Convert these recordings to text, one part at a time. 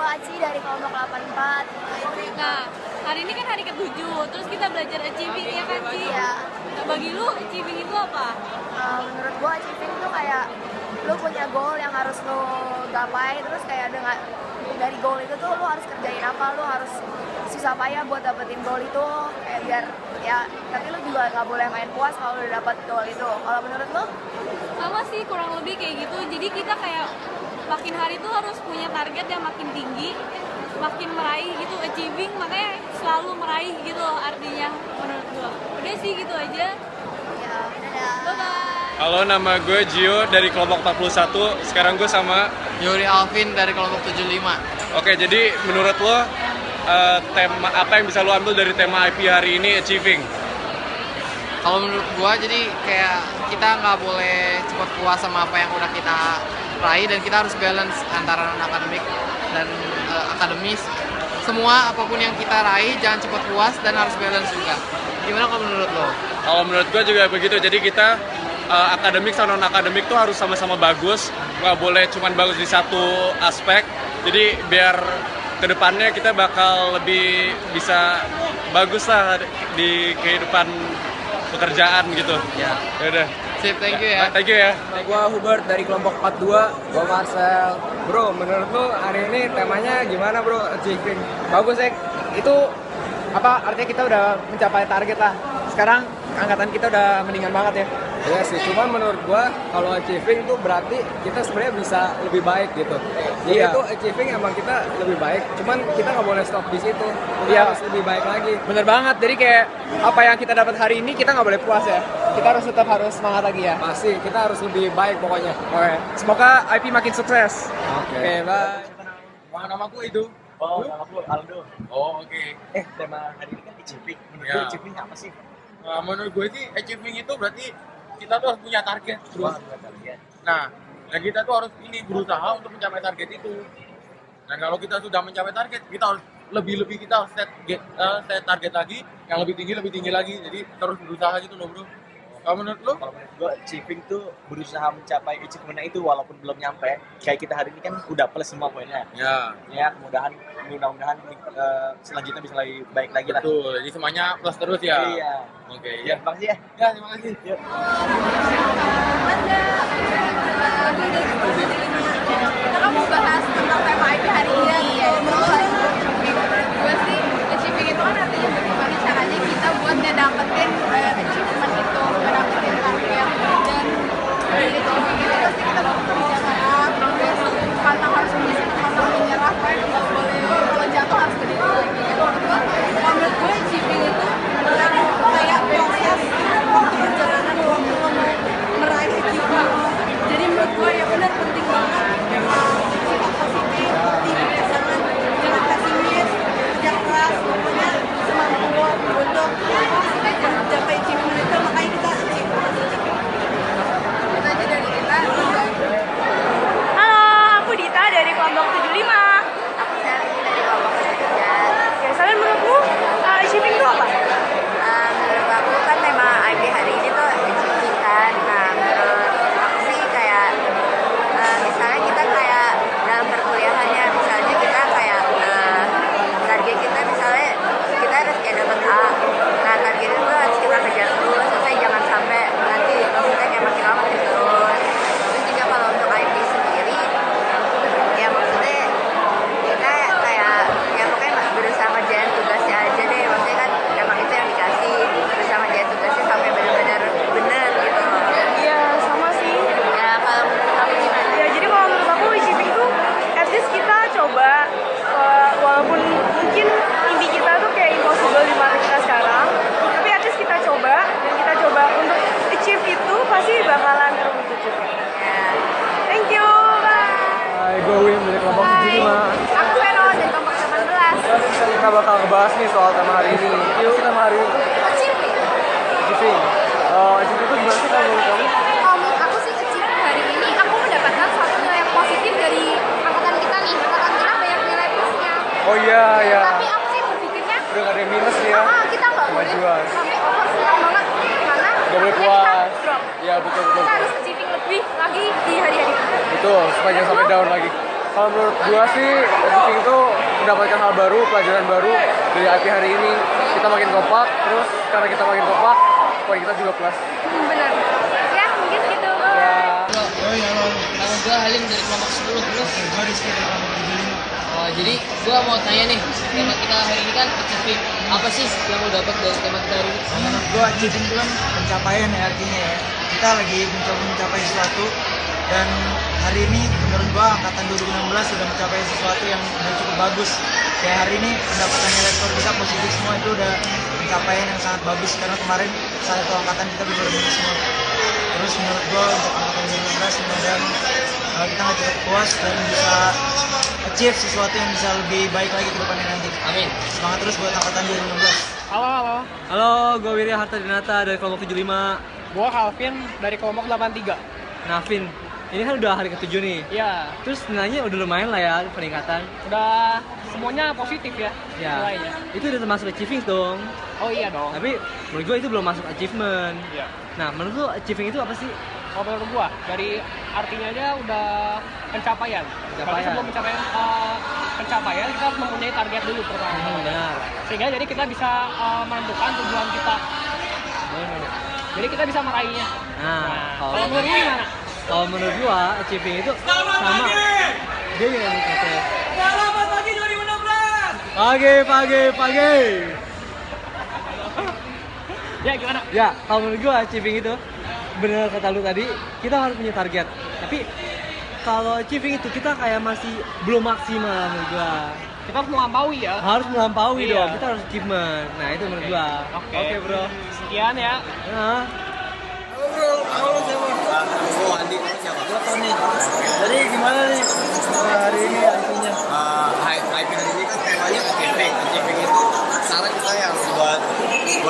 Aci dari kelompok 84. Nah, hari ini kan hari ke-7, terus kita belajar achieving ya kan, Ci? Iya. Nah, bagi lu achieving itu apa? Menurut gua achieving itu kayak lu punya goal yang harus lu gapai, terus kayak dengan dari goal itu tuh lu harus kerjain apa, lu harus susah payah buat dapetin goal itu, kayak biar ya, tapi lu juga nggak boleh main puas kalau udah dapet goal itu. Kalau menurut lu? Sama sih, kurang lebih kayak gitu. Jadi kita kayak makin hari tuh harus punya target yang makin tinggi, makin meraih gitu, achieving, makanya selalu meraih gitu artinya menurut gua. Udah sih gitu aja. Ya, dadah. Bye-bye. Halo, nama gue Gio dari kelompok 41. Sekarang gue sama Yuri Alvin dari kelompok 75. Oke, jadi menurut lo tema apa yang bisa lo ambil dari tema IP hari ini, achieving? Kalau menurut gua jadi kayak kita nggak boleh cepat puas sama apa yang udah kita raih dan kita harus balance antara non akademik dan akademis. Semua apapun yang kita raih jangan cepat puas dan harus balance juga. Gimana kalau menurut lo? Kalau menurut gue juga begitu. Jadi kita akademik sama non akademik tuh harus sama-sama bagus. Nggak boleh cuman bagus di satu aspek. Jadi biar kedepannya kita bakal lebih bisa bagus lah di kehidupan pekerjaan gitu. Ya. Yaudah. Sip, thank you ya. Thank you ya. Gua Hubert dari kelompok 42, gua Marcel. Bro, menurut lu hari ini temanya gimana bro? Achieving. Bagus ya. Itu apa artinya kita udah mencapai target lah. Sekarang angkatan kita udah mendingan banget ya. Iya sih, cuman menurut gua kalau achieving tuh berarti kita sebenarnya bisa lebih baik gitu. Jadi itu achieving emang kita lebih baik, cuman kita nggak boleh stop di situ. Kita harus lebih baik lagi. Bener banget, jadi kayak apa yang kita dapat hari ini kita nggak boleh puas ya. Kita harus tetap harus semangat lagi ya. Pasti kita harus lebih baik pokoknya. Oke, semoga IP makin sukses. Oke, Bye. Namaku itu. Oh, nama aku Aldo. Oh, oke. Tema hari ini kan achieving. Menurut Ya. gue achieving apa sih? Menurut gue sih achieving itu berarti kita tuh harus punya target terus. Wah, buat target. Nah, dan kita tuh harus berusaha untuk mencapai target itu. Dan kalau kita sudah mencapai target, kita harus lebih kita harus set target lagi yang lebih tinggi lagi. Jadi terus berusaha gitu loh, bro. Kalau menurut lo? Kalau menurut gue achieving tuh berusaha mencapai achievement itu walaupun belum nyampe. Kayak kita hari ini kan udah plus semua poinnya. Ya, Ya, mudah-mudahan selanjutnya bisa lebih baik lagi lah. betul. Jadi semuanya plus terus ya. Iya. Oke, Ya, ya. terima kasih ya. Ya, terima kasih. Yuk. Kita kan mau bahas tentang tema IP hari ini. Menurut gue sih, achieving itu kan artinya bagaimana caranya kita buat ngedapetin achievement itu, ngedapetin target. Dan di achieving itu pasti kita butuh kerja keras, terus pantang harus bisa pantang menyerah, nggak boleh kalau jatuh harus berdiri lagi. Itu menurut gue achieving itu kayak proses waktu perjalanan waktu meraih achievement. Jadi menurut gue ya benar penting banget sikap positif, jangan pesimis, kerja keras, pokoknya semampu untuk mencapai achievement itu, makanya kita achieve. Itu aja dari kita. Halo, aku Dita dari kelompok 75. Aku Sally dari kelompok 73. Ya, Sally, menurutmu achieving itu apa? Menurut aku kan tema IP hari ini tuh achieving kan. Nah, menurut aku sih kayak misalnya kita kayak dalam perkuliahannya, misalnya kita kayak target kita misalnya kita harus kayak dapat A. Nah, target itu harus kita kejar terus sampai jangan sampai nanti maksudnya kayak makin lama makin terus. Terus juga kalau untuk IP sendiri ya maksudnya kita kayak ya pokoknya berusaha ngerjain tugasnya aja deh, maksudnya kan emang itu yang dikasih, berusaha ngerjain tugasnya sampai benar-benar benar gitu loh. Iya, sama sih. Ya kalau menurut kamu gimana? Ya, jadi kalau menurut aku achieving itu at least kita coba walaupun mungkin inti kita tuh kayak impossible di mata kita sekarang, tapi at least kita coba dan kita coba untuk achieve itu pasti bakalan terwujud juga. Ya. Thank you, bye. Hai, gue Wim dari kelompok 75. Aku Vero dari kelompok 18. Kita bakal ngebahas nih soal tema hari ini. Yuk, tema hari ini Achieving. achieving. Achieving itu gimana sih kalau menurut kamu? Kalau menurut aku sih achieving hari ini aku mendapatkan suatu nilai yang positif dari angkatan kita nih. Angkatan kita banyak nilai plusnya. Oh iya, iya. Tapi aku sih berpikirnya Udah gak ada yang minus nih ya. kita nggak boleh Kemajuan. sampai over senang banget karena Gak boleh takutnya kita puas. drop. Iya, betul. Kita harus achieving lebih lagi di hari-hari kita. Betul, supaya jangan sampai down lagi. Kalau menurut gua sih, achieving itu mendapatkan hal baru, pelajaran baru dari IP hari ini. Kita makin kompak, terus karena kita makin kompak, poin kita juga plus. Benar. Ya, mungkin gitu. Ya. Nama gue Halim dari kelompok 10 terus. Gue Rizky dari kelompok 75. Jadi gue mau tanya nih, tema kita hari ini kan achieving. Apa sih yang lo dapat dari tema kita hari ini? Menurut gua achieving itu kan pencapaian ya artinya ya. Kita lagi mencoba mencapai sesuatu dan hari ini menurut gua angkatan 2016 sudah mencapai sesuatu yang udah cukup bagus. Kayak hari ini pendapatan nilai skor kita positif semua, itu udah pencapaian yang sangat bagus karena kemarin satu angkatan kita benar minus semua. Terus menurut gua untuk angkatan 2016 mudah-mudahan kita nggak cepat puas dan bisa achieve sesuatu yang bisa lebih baik lagi ke depannya nanti. Amin. Semangat terus buat angkatan 2016. Halo, Halo, gue Wirya Harta Dinata dari kelompok 75. gua Calvin dari kelompok 83. Nah, Vin, ini kan udah hari ke-7 nih. Ya, Terus nilainya udah lumayan lah ya peningkatan. udah semuanya positif ya Ya, nilainya. itu udah termasuk achieving dong. Oh iya dong. Tapi menurut gue itu belum masuk achievement. Iya. Nah, menurut lo achieving itu apa sih? Kalau menurut gua dari artinya aja udah pencapaian. Berarti Pencapaian. sebelum pencapaian kita harus mempunyai target dulu pertama. Benar. Sehingga jadi kita bisa menentukan tujuan kita. Jadi kita bisa meraihnya. Nah, Kalau menurut lu gimana? kalau menurut gua achieving itu sama dia yang kata Selamat pagi 2016. pagi. Ya gimana? Ya, kalau menurut gua achieving itu bener kata lu tadi, kita harus punya target. Tapi kalau achieving itu kita kayak masih belum maksimal menurut gua. Kita harus melampaui ya. Harus melampaui Iya. dong, kita harus achievement. Nah, itu menurut gua. Oke, Bro. Sekian ya. Nah, Jadi gimana nih hari ini IP-nya? IP hari ini kan temanya achieving. Achieving itu cara kita yang buat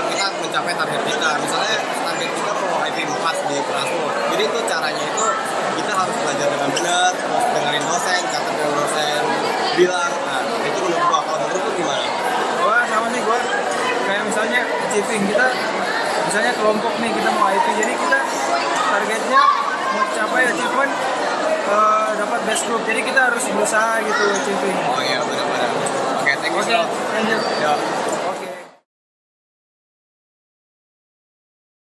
kita mencapai target kita. Misalnya target kita mau IP 4 di Prasmul. Jadi itu caranya itu kita harus belajar dengan benar, terus dengerin dosen, catat yang dosen bilang. Nah, itu menurut gua. Kalau menurut lu gimana? Gua sama nih, gua kayak misalnya achieving kita, misalnya kelompok nih kita mau IP, jadi kita targetnya mau capai achievement dapat best group, jadi kita harus berusaha gitu achieving. Oh iya, benar-benar. Oke, thank you. Oke, lanjut. Ya.